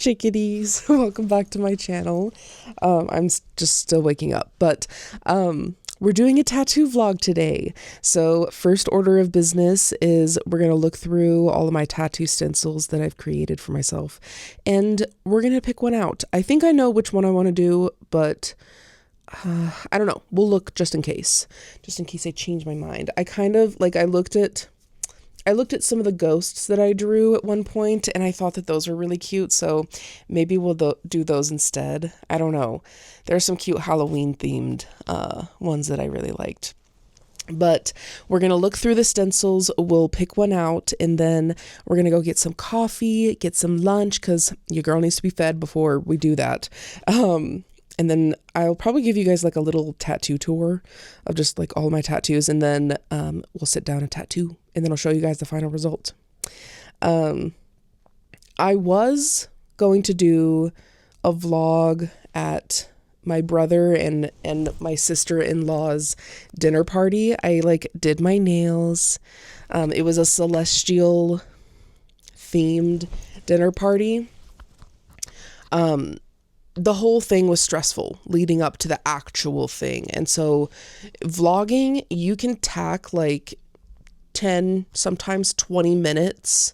chickadees. Welcome back to my channel. Just still waking up, but we're doing a tattoo vlog today. So first order of business is we're going to look through all of my tattoo stencils that I've created for myself, and we're going to pick one out. I think I know which one I want to do, but I don't know. We'll look just in case I change my mind. I looked at some of the ghosts that I drew at one point, and I thought that those were really cute, so maybe we'll do those instead. I don't know. There are some cute Halloween-themed ones that I really liked. But we're going to look through the stencils, we'll pick one out, and then we're going to go get some coffee, get some lunch, because your girl needs to be fed before we do that. And then I'll probably give you guys like a little tattoo tour of just like all my tattoos, and then we'll sit down and tattoo, and then I'll show you guys the final result. I was going to do a vlog at my brother and my sister-in-law's dinner party. I did my nails. It was a celestial themed dinner party. The whole thing was stressful leading up to the actual thing. And so vlogging, you can tack like 10, sometimes 20 minutes.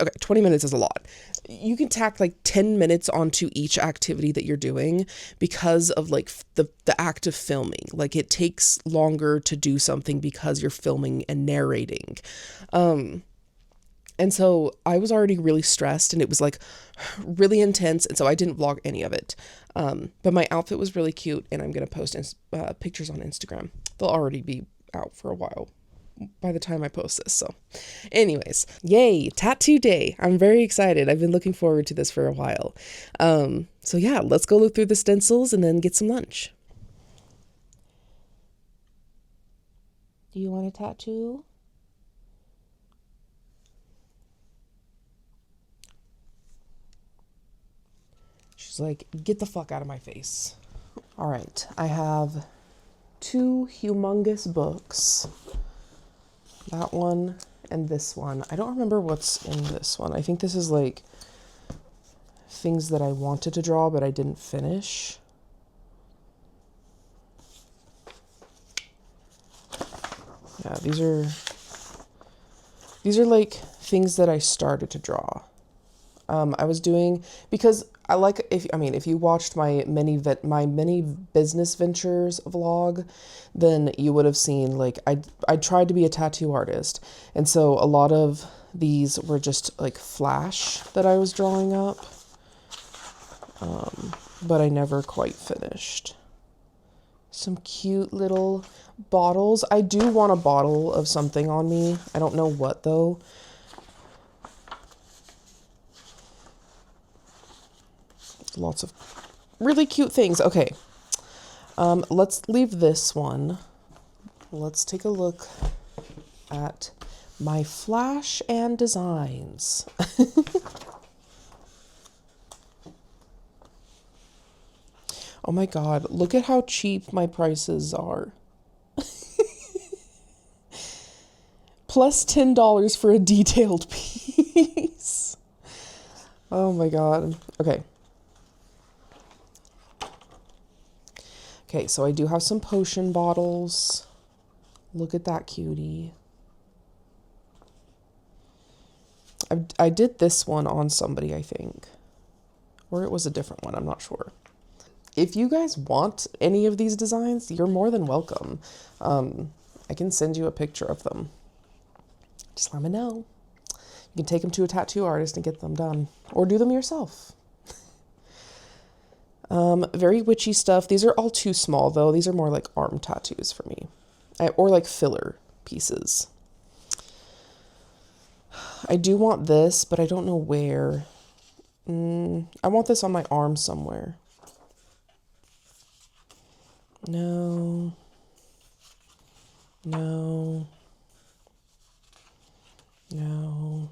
Okay, 20 minutes is a lot. You can tack like 10 minutes onto each activity that you're doing because of like the act of filming. Like it takes longer to do something because you're filming and narrating. And so I was already really stressed, and it was like really intense, and so I didn't vlog any of it. But my outfit was really cute, and I'm going to post pictures on Instagram. They'll already be out for a while by the time I post this. So anyways, yay, tattoo day. I'm very excited. I've been looking forward to this for a while. So yeah, let's go look through the stencils and then get some lunch. Do you want a tattoo? She's like, get the fuck out of my face. All right, I have two humongous books. That one and this one. I don't remember what's in this one. I think this is like things that I wanted to draw, but I didn't finish. Yeah, these are like things that I started to draw. I was doing, because I like, if you watched my many business ventures vlog, then you would have seen like I tried to be a tattoo artist, and so a lot of these were just like flash that I was drawing up, but I never quite finished. Some cute little bottles. I do want a bottle of something on me. I don't know what though. Lots of really cute things. Okay, let's leave this one. Let's take a look at my flash and designs. Oh my god, look at how cheap my prices are. Plus $10 for a detailed piece. Oh my god. Okay. Okay, so I do have some potion bottles. Look at that cutie. I did this one on somebody, I think. Or it was a different one, I'm not sure. If you guys want any of these designs, you're more than welcome. I can send you a picture of them. Just let me know. You can take them to a tattoo artist and get them done. Or do them yourself. Very witchy stuff. These are all too small though. These are more like arm tattoos for me. Or like filler pieces. I do want this, but I don't know where. I want this on my arm somewhere. No. No. No.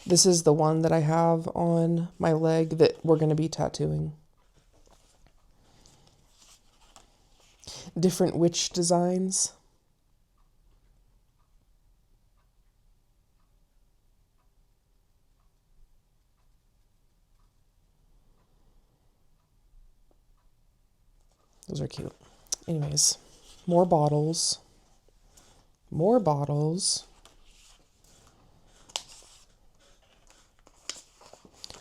This is the one that I have on my leg that we're going to be tattooing. Different witch designs. Those are cute. Anyways, more bottles. More bottles.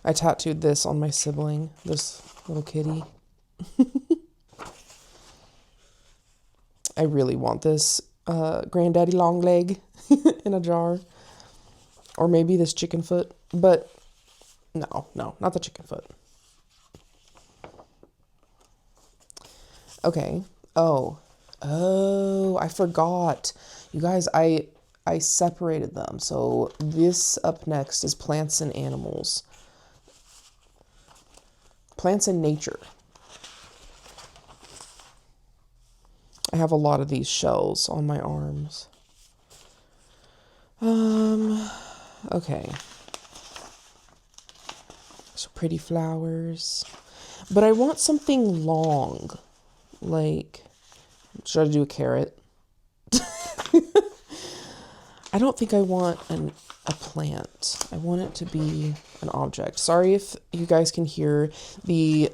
I tattooed this on my sibling, this little kitty. I really want this Granddaddy Long Leg in a jar. Or maybe this chicken foot. But no, not the chicken foot. Okay. Oh, I forgot. You guys, I separated them. So this up next is plants and animals. Plants and nature. I have a lot of these shells on my arms. Okay. So pretty flowers. But I want something long. Like, should I do a carrot? I don't think I want a plant. I want it to be an object. Sorry if you guys can hear the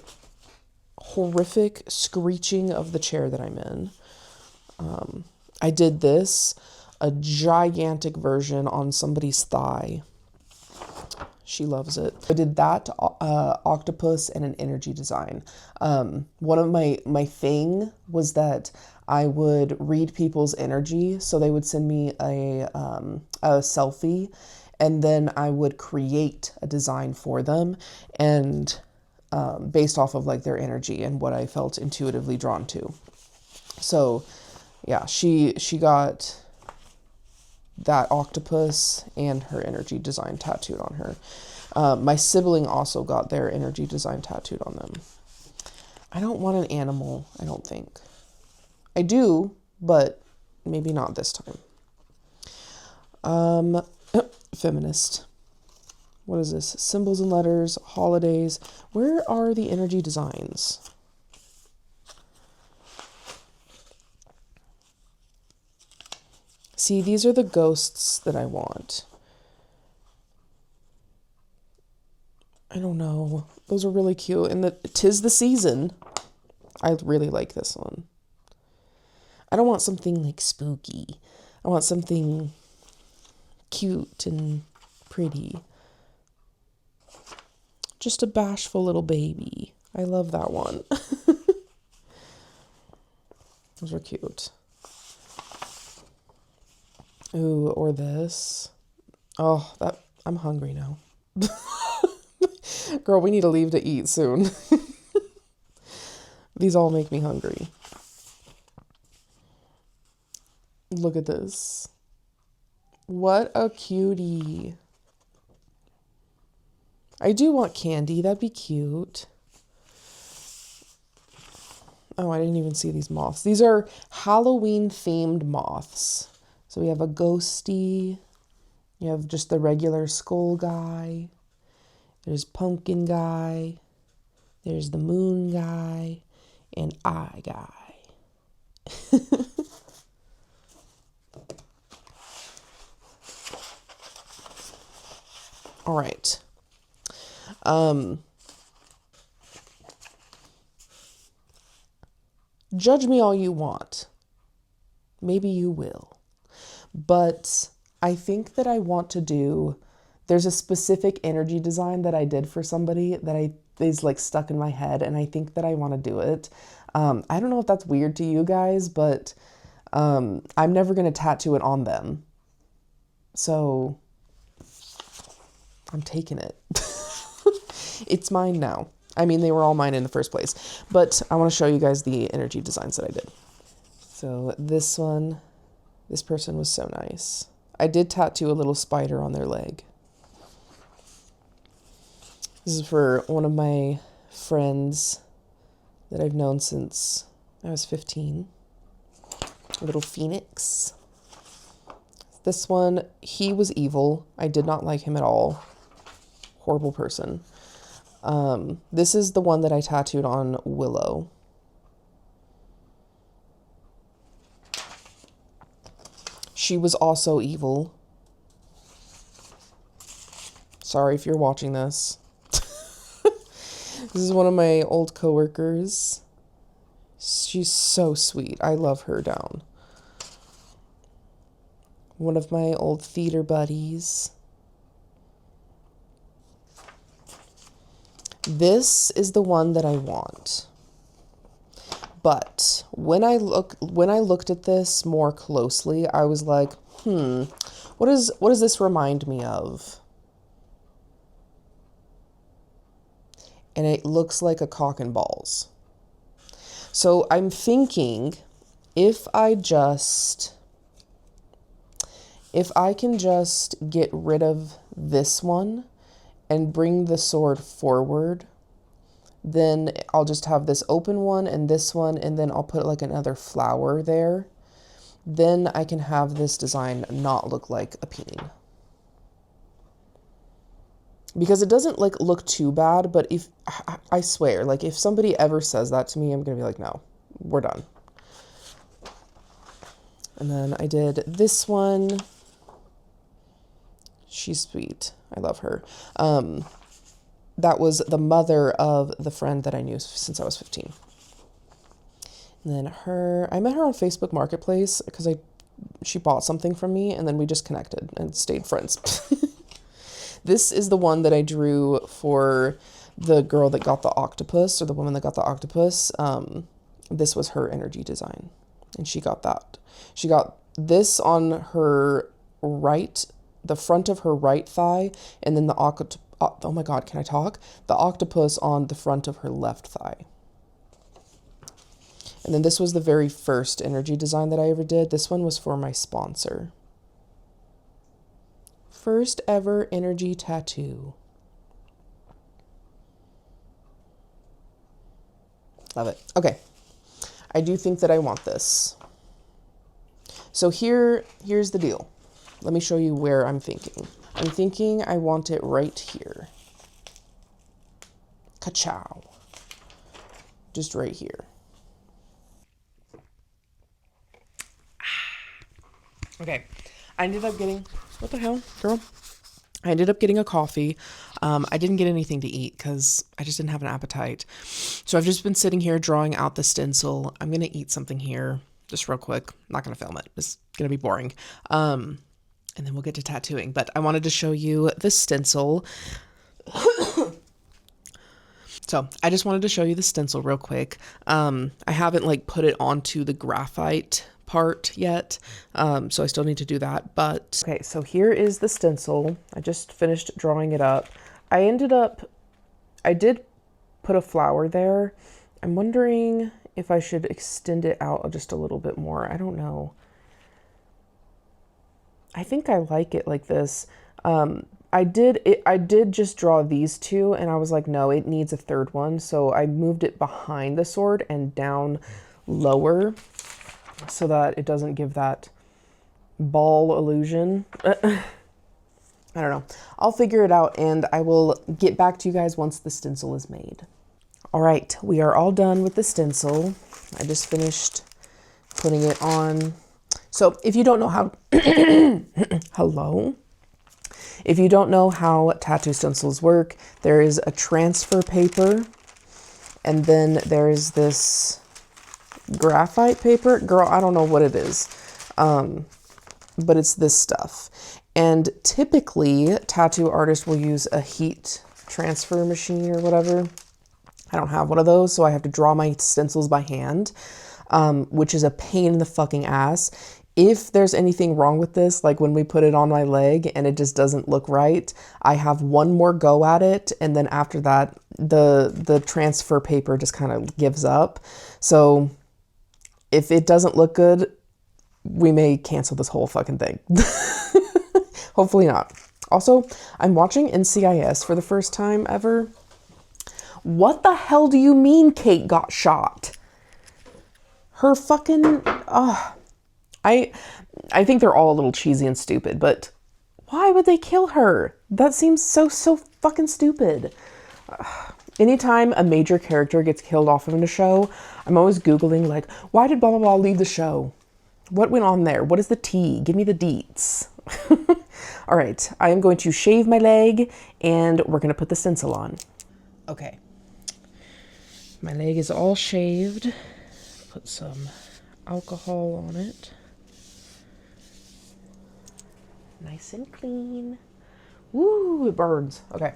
horrific screeching of the chair that I'm in. I did this, a gigantic version on somebody's thigh. She loves it. I did that octopus and an energy design. One of my thing was that I would read people's energy. So they would send me a selfie, and then I would create a design for them, and based off of like their energy and what I felt intuitively drawn to. So yeah, she got that octopus and her energy design tattooed on her. My sibling also got their energy design tattooed on them. I don't want an animal, I don't think. I do, but maybe not this time. Feminist. What is this? Symbols and letters, holidays. Where are the energy designs? See, these are the ghosts that I want. I don't know. Those are really cute. And 'tis the season. I really like this one. I don't want something like spooky. I want something cute and pretty. Just a bashful little baby. I love that one. Those are cute. Ooh, or this. Oh, I'm hungry now. Girl, we need to leave to eat soon. These all make me hungry. Look at this. What a cutie. I do want candy. That'd be cute. Oh, I didn't even see these moths. These are Halloween themed moths. So we have a ghosty. You have just the regular skull guy. There's pumpkin guy. There's the moon guy. And eye guy. All right. Judge me all you want. Maybe you will. But I think that I want to do, there's a specific energy design that I did for somebody that is like stuck in my head, and I think that I want to do it. I don't know if that's weird to you guys, but I'm never going to tattoo it on them. So I'm taking it. It's mine now. I mean, they were all mine in the first place. But I want to show you guys the energy designs that I did. So this one, this person was so nice. I did tattoo a little spider on their leg. This is for one of my friends that I've known since I was 15. A little phoenix. This one, he was evil. I did not like him at all. Horrible person. This is the one that I tattooed on Willow. She was also evil. Sorry if you're watching this. This is one of my old coworkers. She's so sweet. I love her down. One of my old theater buddies. This is the one that I want. But when I looked at this more closely, I was like, what does this remind me of? And it looks like a cock and balls. So I'm thinking if I can just get rid of this one and bring the sword forward, then I'll just have this open one and this one, and then I'll put like another flower there. Then I can have this design not look like a peen. Because it doesn't like look too bad, but if, I swear, like if somebody ever says that to me, I'm gonna be like, no, we're done. And then I did this one. She's sweet. I love her. That was the mother of the friend that I knew since I was 15. And then I met her on Facebook Marketplace because she bought something from me, and then we just connected and stayed friends. This is the one that I drew for the girl that got the octopus, or the woman that got the octopus. This was her energy design, and she got that. She got this on her right, the front of her right thigh, and then oh my God, can I talk? The octopus on the front of her left thigh. And then this was the very first energy design that I ever did. This one was for my sponsor. First ever energy tattoo. Love it. Okay. I do think that I want this. So here's the deal. Let me show you where I'm thinking. I'm thinking I want it right here. Ka-chow. Just right here. Okay. I ended up getting, what the hell, girl? I ended up getting a coffee. I didn't get anything to eat because I just didn't have an appetite. So I've just been sitting here drawing out the stencil. I'm going to eat something here just real quick. I'm not going to film it. It's going to be boring. And then we'll get to tattooing. But I wanted to show you the stencil. So I just wanted to show you the stencil real quick. I haven't like put it onto the graphite part yet, so I still need to do that. But okay, so here is the stencil. I just finished drawing it up. I did put a flower there. I'm wondering if I should extend it out just a little bit more. I don't know. I think I like it like this. I did just draw these two, and I was like, no, it needs a third one. So I moved it behind the sword and down lower so that it doesn't give that ball illusion. I don't know. I'll figure it out, and I will get back to you guys once the stencil is made. All right, we are all done with the stencil. I just finished putting it on. So if you don't know how, hello? If you don't know how tattoo stencils work, there is a transfer paper, and then there's this graphite paper. Girl, I don't know what it is, but it's this stuff. And typically, tattoo artists will use a heat transfer machine or whatever. I don't have one of those, so I have to draw my stencils by hand, which is a pain in the fucking ass. If there's anything wrong with this, like when we put it on my leg and it just doesn't look right, I have one more go at it, and then after that, the transfer paper just kind of gives up. So if it doesn't look good, we may cancel this whole fucking thing. Hopefully not. Also, I'm watching NCIS for the first time ever. What the hell do you mean Kate got shot? Her fucking... I think they're all a little cheesy and stupid, but why would they kill her? That seems so fucking stupid. Anytime a major character gets killed off in a show, I'm always Googling, like, why did blah, blah, blah leave the show? What went on there? What is the tea? Give me the deets. All right, I am going to shave my leg, and we're going to put the stencil on. Okay. My leg is all shaved. put some alcohol on it. Nice and clean. Woo, it burns. Okay.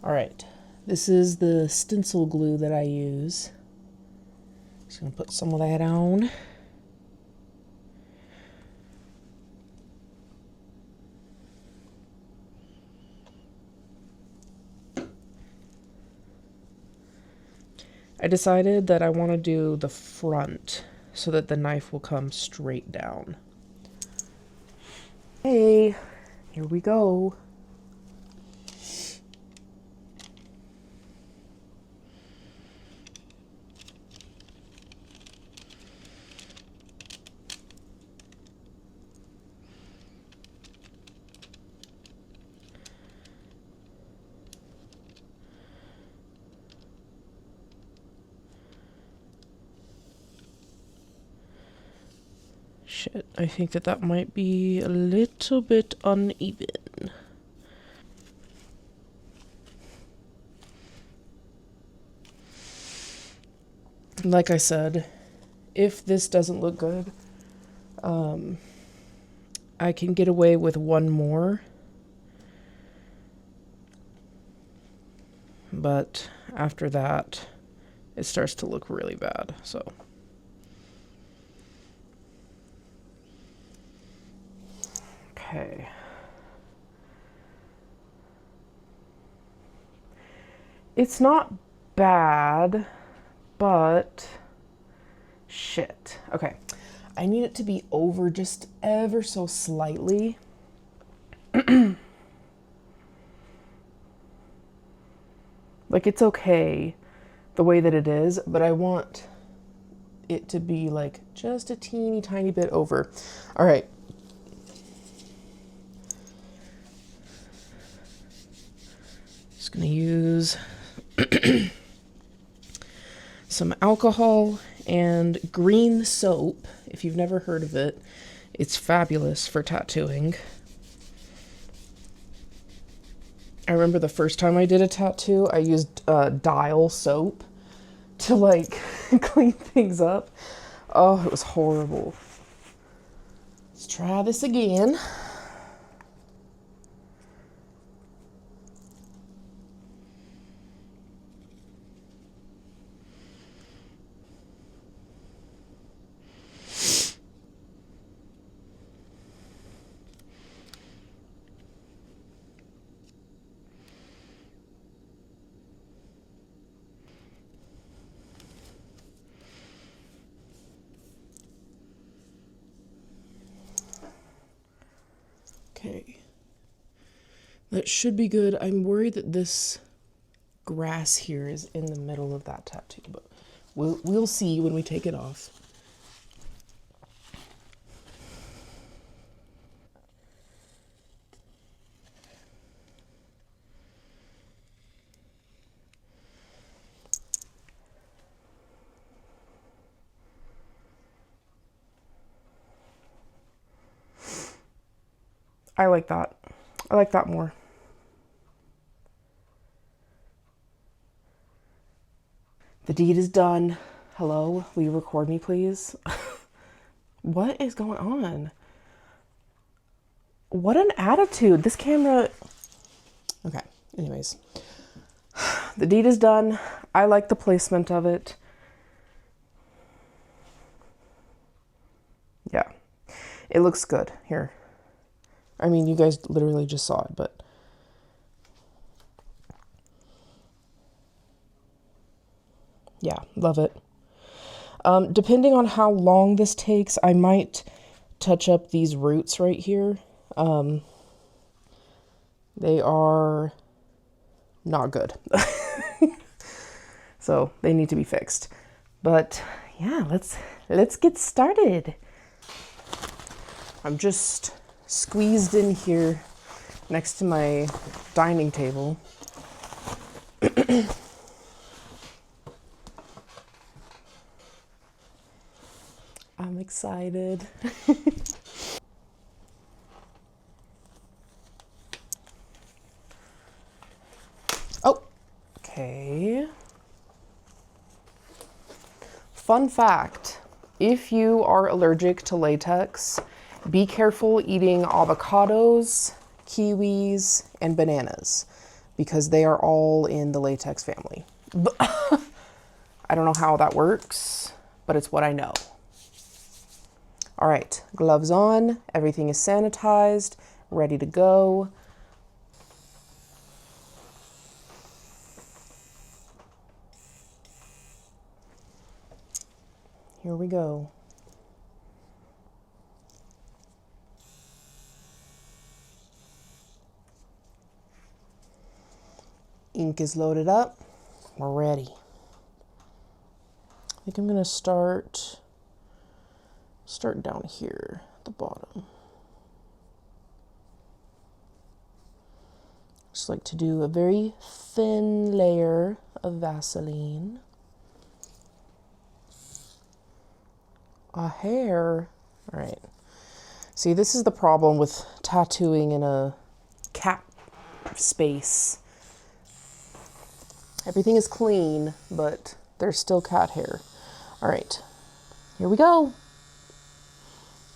All right. This is the stencil glue that I use. Just gonna put some of that on. I decided that I want to do the front so that the knife will come straight down. Hey, here we go. Shit, I think that might be a little bit uneven. Like I said, if this doesn't look good, I can get away with one more. But after that, it starts to look really bad, so. Okay. It's not bad, but shit. Okay. I need it to be over just ever so slightly. Like, it's okay the way that it is, but I want it to be like just a teeny tiny bit over. All right. Just gonna use some alcohol and green soap. If you've never heard of it, it's fabulous for tattooing. I remember the first time I did a tattoo, I used Dial soap to like clean things up. Oh, it was horrible. Let's try this again. Okay. That should be good. I'm worried that this grass here is in the middle of that tattoo, but we'll see when we take it off. I like that. I like that more. The deed is done. Hello, will you record me, please? What is going on? What an attitude. This camera... Okay, anyways. The deed is done. I like the placement of it. Yeah. It looks good. Here. I mean, you guys literally just saw it, but... Yeah, love it. Depending on how long this takes, I might touch up these roots right here. They are not good. So they need to be fixed. But yeah, let's get started. I'm just squeezed in here next to my dining table. I'm excited. Oh, okay. Fun fact, if you are allergic to latex, be careful eating avocados, kiwis, and bananas because they are all in the latex family. I don't know how that works, but it's what I know. All right, gloves on, everything is sanitized, ready to go. Here we go. Ink is loaded up. We're ready. I think I'm gonna start down here at the bottom. Just like to do a very thin layer of Vaseline. A hair. All right. See, this is the problem with tattooing in a cat space. Everything is clean, but there's still cat hair. All right, here we go.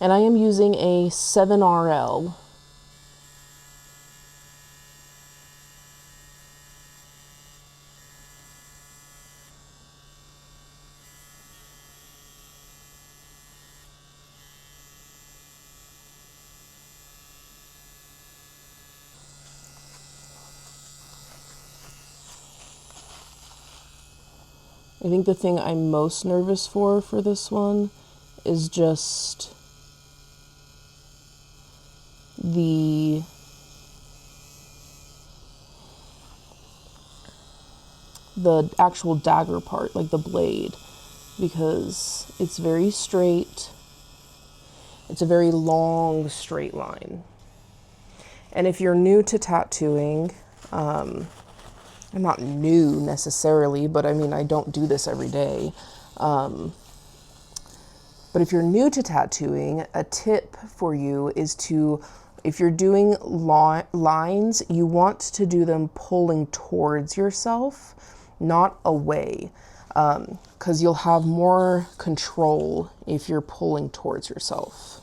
And I am using a 7RL. I think the thing I'm most nervous for this one is just the actual dagger part, like the blade, because it's very straight. It's a very long straight line. And if you're new to tattooing, I'm not new necessarily, but I mean, I don't do this every day. But if you're new to tattooing, a tip for you is to, if you're doing lines, you want to do them pulling towards yourself, not away, because you'll have more control if you're pulling towards yourself.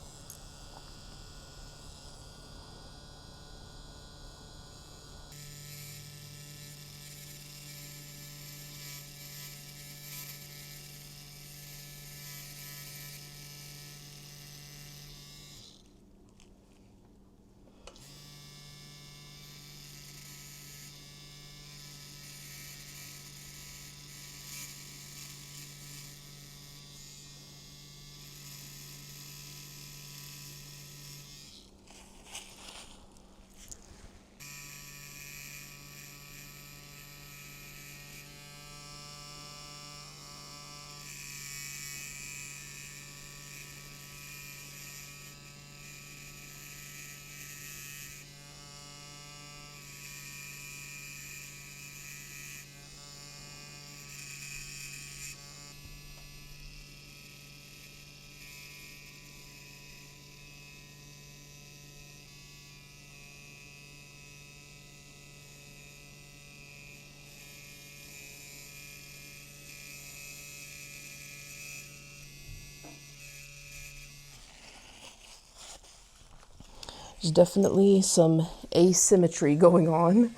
There's definitely some asymmetry going on,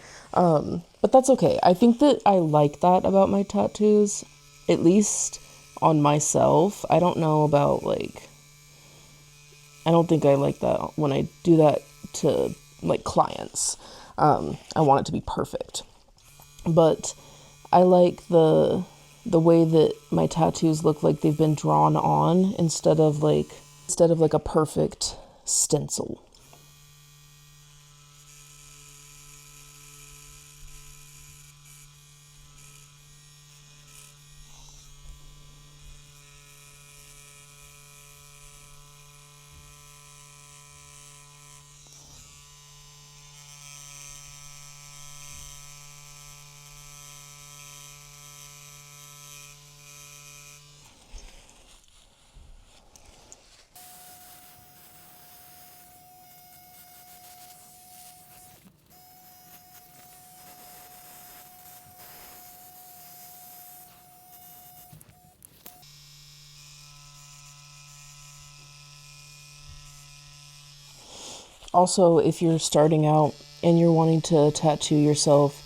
but that's okay. I think that I like that about my tattoos, at least on myself. I don't know about, like, I don't think I like that when I do that to, like, clients. I want it to be perfect. But I like the way that my tattoos look like they've been drawn on instead of like a perfect stencil. Also, if you're starting out and you're wanting to tattoo yourself,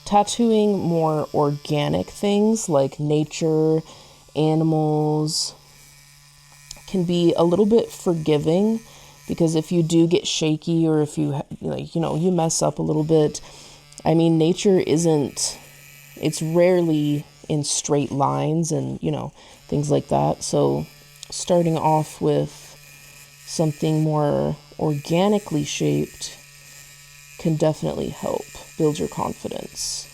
tattooing more organic things like nature, animals, can be a little bit forgiving, because if you do get shaky or if you you mess up a little bit, I mean, nature isn't, it's rarely in straight lines and things like that. So starting off with something more organically shaped can definitely help build your confidence.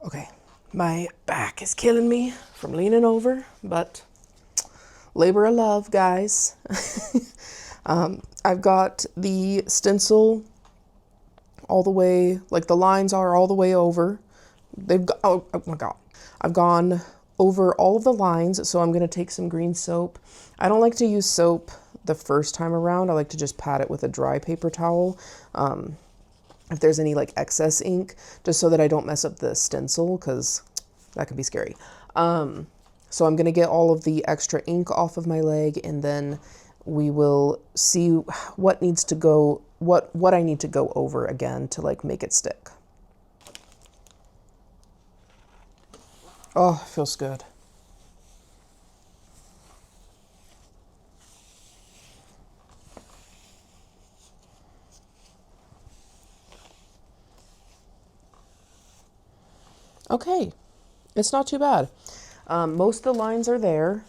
Okay, my back is killing me from leaning over, but labor of love, guys. I've got the stencil all the way, like the lines are all the way over. Oh my God. I've gone over all of the lines, so I'm going to take some green soap. I don't like to use soap the first time around. I like to just pat it with a dry paper towel. If there's any like excess ink, just so that I don't mess up the stencil, because that can be scary. So I'm going to get all of the extra ink off of my leg, and then we will see what needs to go, what I need to go over again to like make it stick. Oh, it feels good. Okay, it's not too bad. Most of the lines are there.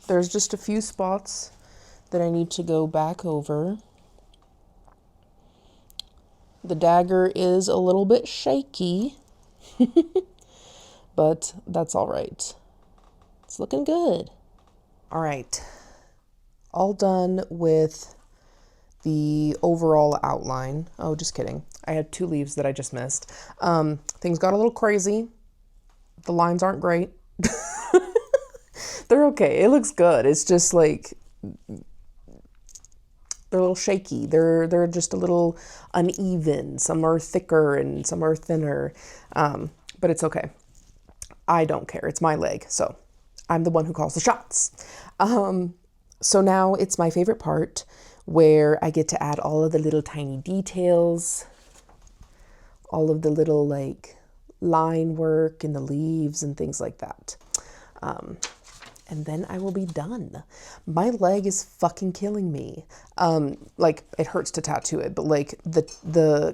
There's just a few spots that I need to go back over. The dagger is a little bit shaky, but that's all right. It's looking good. All right, all done with the overall outline. Oh, just kidding. I had 2 leaves that I just missed. Things got a little crazy. The lines aren't great. They're okay. It looks good. It's just like they're a little shaky. They're just a little uneven. Some are thicker and some are thinner. But it's okay. I don't care. It's my leg, so I'm the one who calls the shots. So now it's my favorite part, where I get to add all of the little tiny details, all of the little like line work and the leaves and things like that. And then I will be done. My leg is fucking killing me. Like, it hurts to tattoo it, but like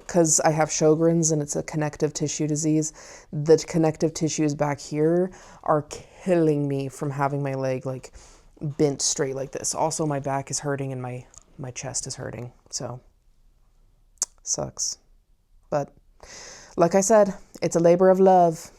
cause I have Sjogren's and it's a connective tissue disease, the connective tissues back here are killing me from having my leg like bent straight like this. Also, my back is hurting and my chest is hurting, so sucks. But like I said, it's a labor of love.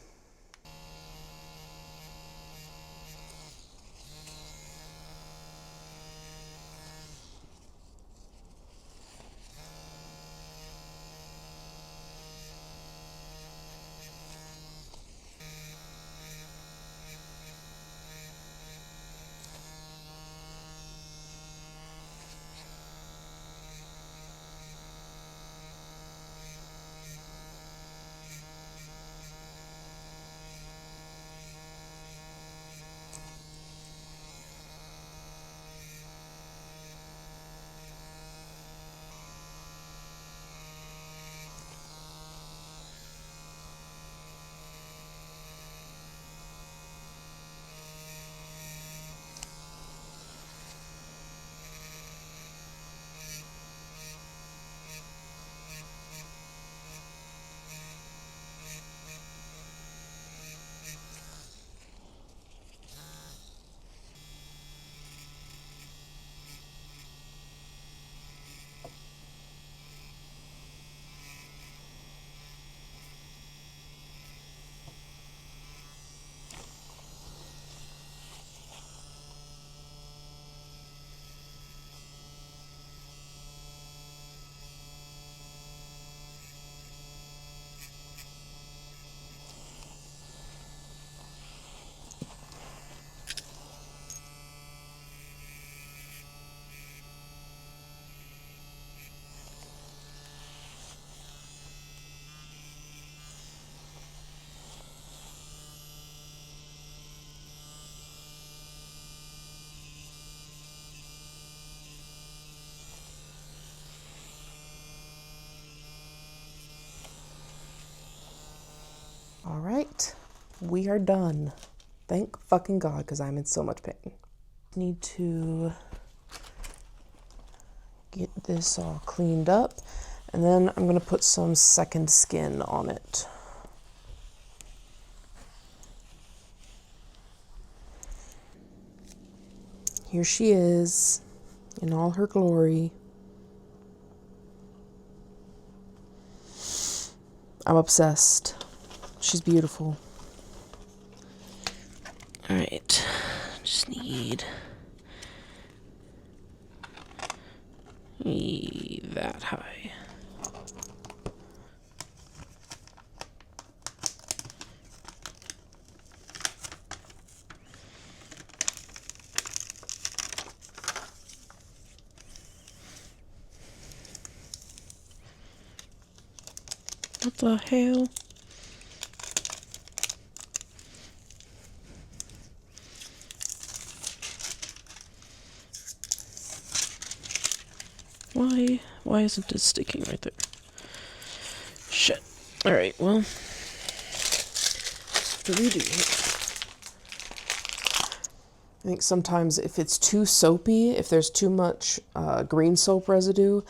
we are done. Thank fucking God, because I'm in so much pain. Need to get this all cleaned up, and then I'm going to put some second skin on it. Here she is in all her glory. I'm obsessed. She's beautiful. All right, just need that high. What the hell? Why isn't it sticking right there? Shit. Alright, well, have to redo it. I think sometimes if it's too soapy, if there's too much green soap residue,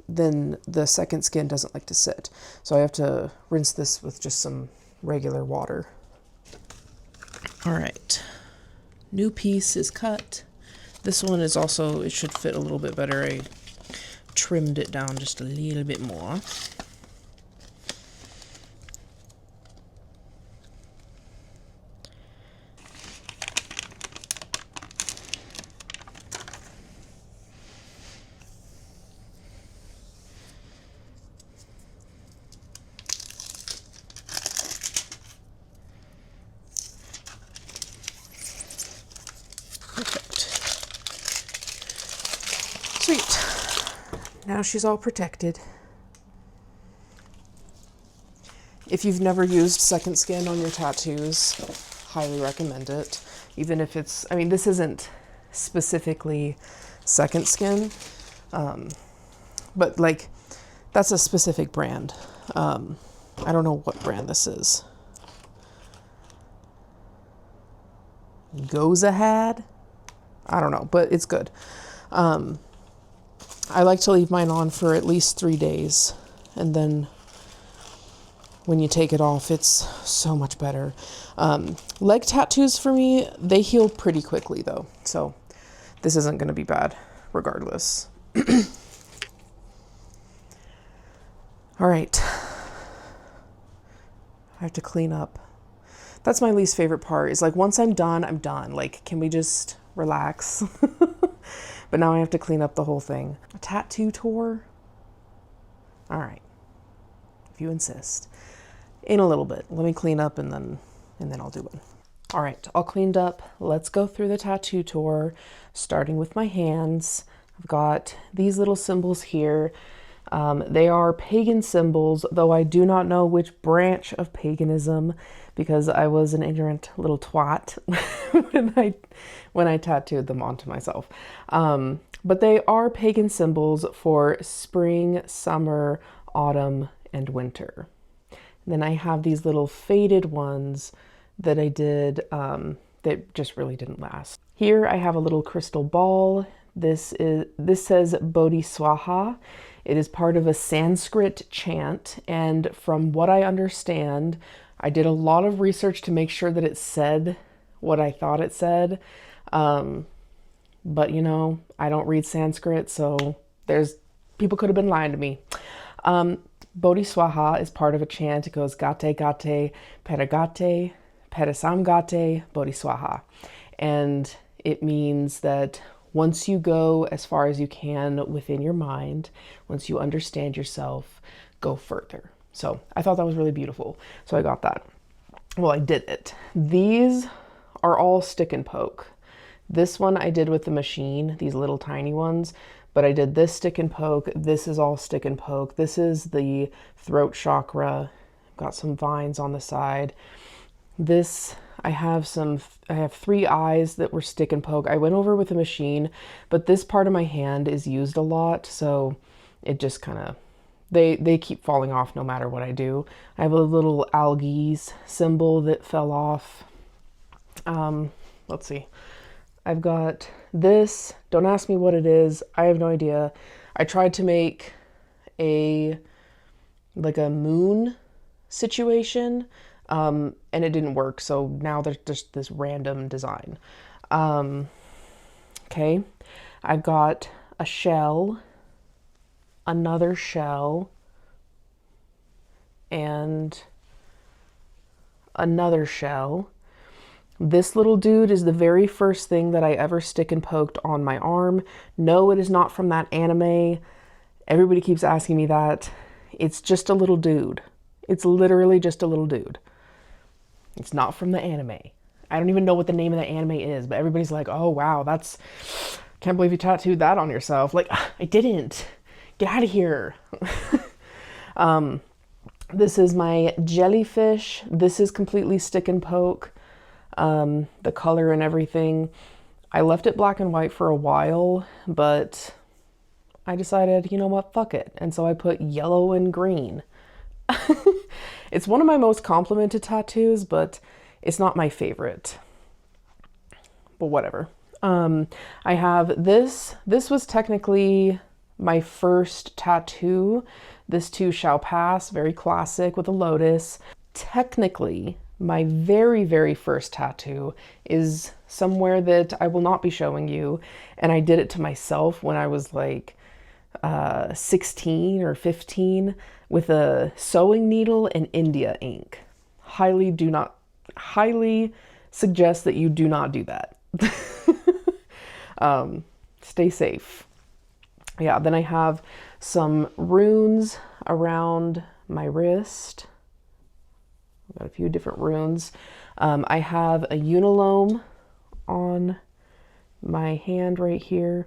then the second skin doesn't like to sit. So I have to rinse this with just some regular water. Alright. New piece is cut. This one is also, it should fit a little bit better. I trimmed it down just a little bit more. Perfect. Sweet. Now she's all protected. If you've never used second skin on your tattoos, highly recommend it. Even if it's, I mean, this isn't specifically second skin, but like, that's a specific brand. I don't know what brand this is. Gozahad? I don't know, but it's good. I like to leave mine on for at least 3 days, and then when you take it off, it's so much better. Leg tattoos for me, they heal pretty quickly though, so this isn't going to be bad regardless. All right. I have to clean up. That's my least favorite part, is like once I'm done, I'm done. Like, can we just relax? But now I have to clean up the whole thing. A tattoo tour? All right, if you insist. In a little bit. Let me clean up and then I'll do it. All right, all cleaned up. Let's go through the tattoo tour, starting with my hands. I've got these little symbols here. They are pagan symbols, though I do not know which branch of paganism, because I was an ignorant little twat when I tattooed them onto myself. But they are pagan symbols for spring, summer, autumn, and winter. And then I have these little faded ones that I did that just really didn't last. Here I have a little crystal ball. This says Bodhi Swaha. It is part of a Sanskrit chant, and from what I understand, I did a lot of research to make sure that it said what I thought it said. But you know, I don't read Sanskrit, so people could have been lying to me. Bodhi Swaha is part of a chant. It goes Gate Gate, Peragate, Perisamgate, Bodhi Swaha. And it means that once you go as far as you can within your mind, once you understand yourself, go further. So I thought that was really beautiful. So I got that. Well, I did it. These are all stick and poke. This one I did with the machine, these little tiny ones, but I did this stick and poke. This is all stick and poke. This is the throat chakra. Got some vines on the side. This, I have 3 eyes that were stick and poke. I went over with a machine, but this part of my hand is used a lot, so it just kind of They keep falling off no matter what I do. I have a little algae symbol that fell off. Let's see. I've got this. Don't ask me what it is. I have no idea. I tried to make a moon situation, and it didn't work. So now there's just this random design. Okay. I've got a shell, another shell, and another shell. This little dude is the very first thing that I ever stick and poked on my arm. No, it is not from that anime. Everybody keeps asking me that. It's just a little dude. It's literally just a little dude. It's not from the anime. I don't even know what the name of the anime is, but everybody's like, oh wow, can't believe you tattooed that on yourself. Like, I didn't. Get out of here. This is my jellyfish. This is completely stick and poke. The color and everything. I left it black and white for a while, but I decided, you know what, fuck it. And so I put yellow and green. It's one of my most complimented tattoos, but it's not my favorite. But whatever. I have this. This was technically my first tattoo. This too shall pass. Very classic with a lotus. Technically, my very, very first tattoo is somewhere that I will not be showing you. And I did it to myself when I was like 16 or 15 with a sewing needle and India ink. Highly suggest that you do not do that. Stay safe. Yeah, then I have some runes around my wrist. I've got a few different runes. I have a unilome on my hand right here,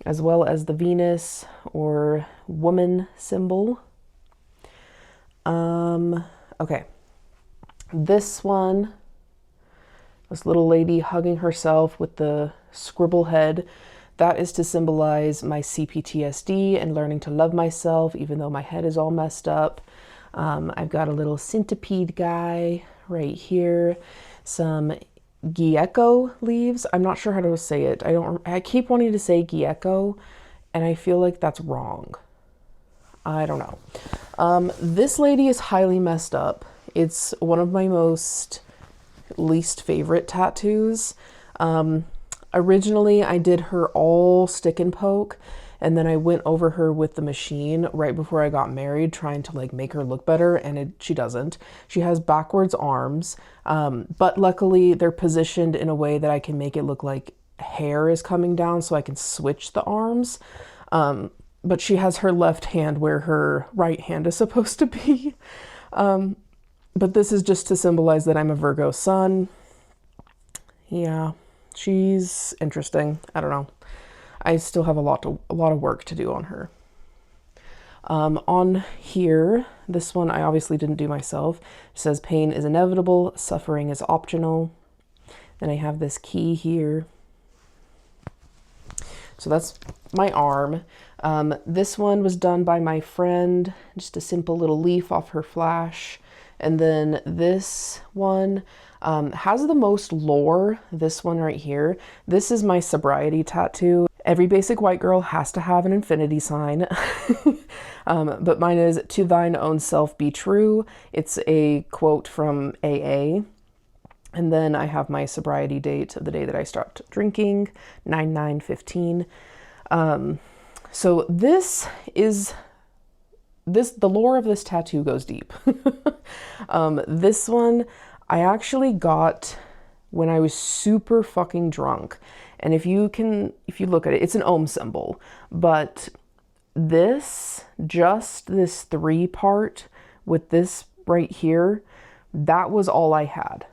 as well as the Venus or woman symbol. Okay. This one, this little lady hugging herself with the scribble head, that is to symbolize my CPTSD and learning to love myself, even though my head is all messed up. I've got a little centipede guy right here, some gecko leaves. I'm not sure how to say it. I keep wanting to say gecko, and I feel like that's wrong. I don't know. This lady is highly messed up. It's one of my most least favorite tattoos. Originally, I did her all stick and poke, and then I went over her with the machine right before I got married, trying to like make her look better, and she doesn't. She has backwards arms, but luckily they're positioned in a way that I can make it look like hair is coming down, so I can switch the arms. But she has her left hand where her right hand is supposed to be. But this is just to symbolize that I'm a Virgo sun. Yeah, she's interesting. I don't know. I still have a lot of work to do on her. On here, this one I obviously didn't do myself. It says pain is inevitable, suffering is optional. Then I have this key here. So that's my arm. This one was done by my friend, just a simple little leaf off her flash. And then this one has the most lore, this one right here. This is my sobriety tattoo. Every basic white girl has to have an infinity sign. But mine is, "To thine own self be true." It's a quote from AA. And then I have my sobriety date of the day that I stopped drinking, 9/9/15. So the lore of this tattoo goes deep. This one I actually got when I was super fucking drunk. And if you look at it, it's an Om symbol, but just this 3 part with this right here, that was all I had.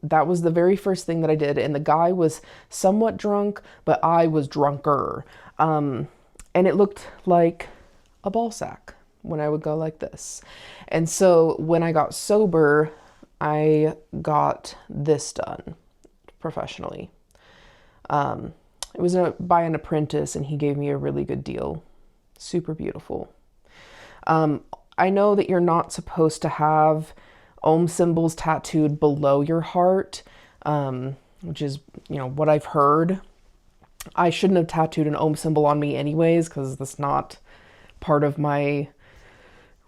That was the very first thing that I did. And the guy was somewhat drunk, but I was drunker. And it looked like a ball sack when I would go like this. And so when I got sober, I got this done professionally. It was by an apprentice, and he gave me a really good deal. Super beautiful. I know that you're not supposed to have Om symbols tattooed below your heart, which is, what I've heard. I shouldn't have tattooed an Om symbol on me anyways, because that's not part of my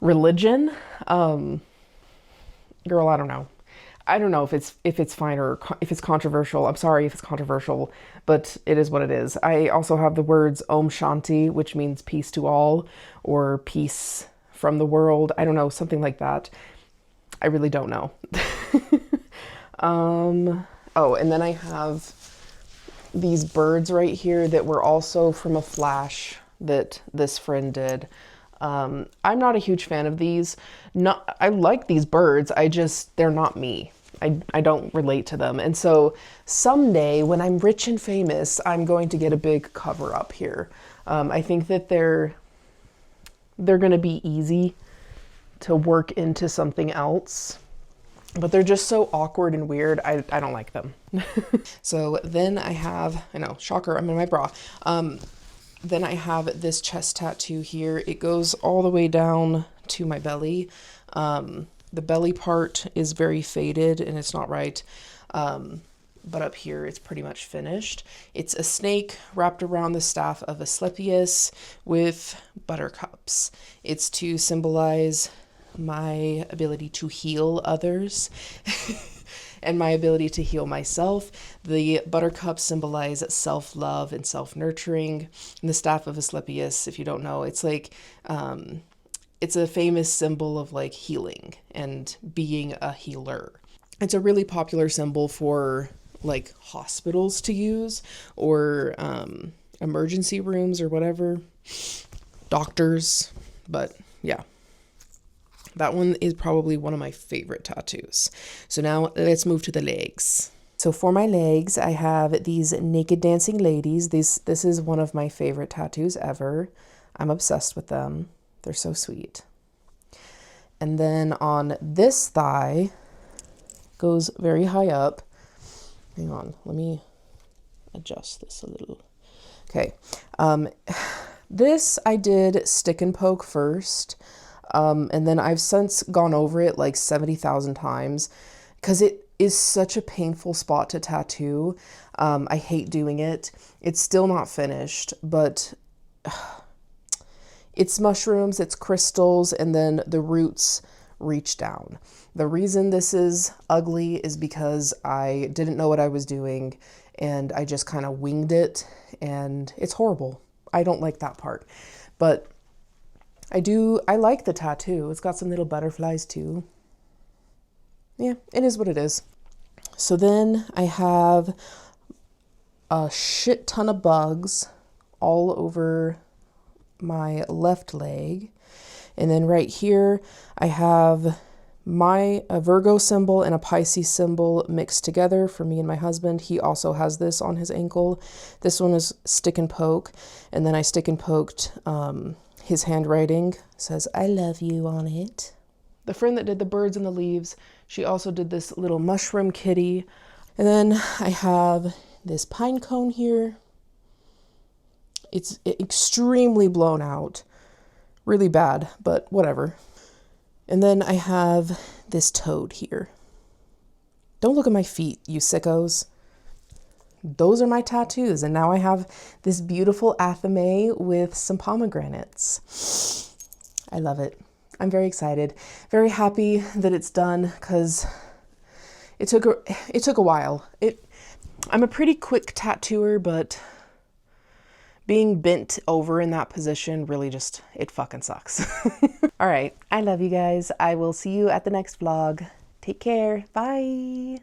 religion. Girl, I don't know. I don't know if it's fine or if it's controversial. I'm sorry if it's controversial, but it is what it is. I also have the words Om Shanti, which means peace to all, or peace from the world. I don't know, something like that. I really don't know. Oh, and then I have these birds right here that were also from a flash that this friend did. I'm not a huge fan of these. I like these birds. They're not me. I don't relate to them. And so someday when I'm rich and famous, I'm going to get a big cover up here. I think that they're going to be easy to work into something else, but they're just so awkward and weird. I don't like them. So then I know, shocker, I'm in my bra. Then I have this chest tattoo here. It goes all the way down to my belly. The belly part is very faded and it's not right. But up here it's pretty much finished. It's a snake wrapped around the staff of Asclepius with buttercups. It's to symbolize my ability to heal others and my ability to heal myself. The buttercups symbolize self-love and self-nurturing. And the staff of Asclepius, if you don't know, it's like, it's a famous symbol of like healing and being a healer. It's a really popular symbol for like hospitals to use, or emergency rooms or whatever, doctors. But yeah, that one is probably one of my favorite tattoos. So now let's move to the legs. So for my legs, I have these naked dancing ladies. This is one of my favorite tattoos ever. I'm obsessed with them. They're so sweet. And then on this thigh, goes very high up. Hang on, let me adjust this a little. Okay, this I did stick and poke first, and then I've since gone over it like 70,000 times because it is such a painful spot to tattoo. I hate doing it. It's still not finished, but it's mushrooms, it's crystals, and then the roots reach down. The reason this is ugly is because I didn't know what I was doing and I just kind of winged it, and it's horrible. I don't like that part, but I like the tattoo. It's got some little butterflies too. Yeah, it is what it is. So then I have a shit ton of bugs all over my left leg. And then right here, I have a Virgo symbol and a Pisces symbol mixed together for me and my husband. He also has this on his ankle. This one is stick and poke. And then I stick and poked his handwriting. It says, "I love you" on it. The friend that did the birds and the leaves, she also did this little mushroom kitty. And then I have this pine cone here. It's extremely blown out. Really bad, but whatever. And then I have this toad here. Don't look at my feet, you sickos. Those are my tattoos. And now I have this beautiful athame with some pomegranates. I love it. I'm very excited. Very happy that it's done because it took a while. I'm a pretty quick tattooer, but being bent over in that position really it fucking sucks. All right. I love you guys. I will see you at the next vlog. Take care. Bye.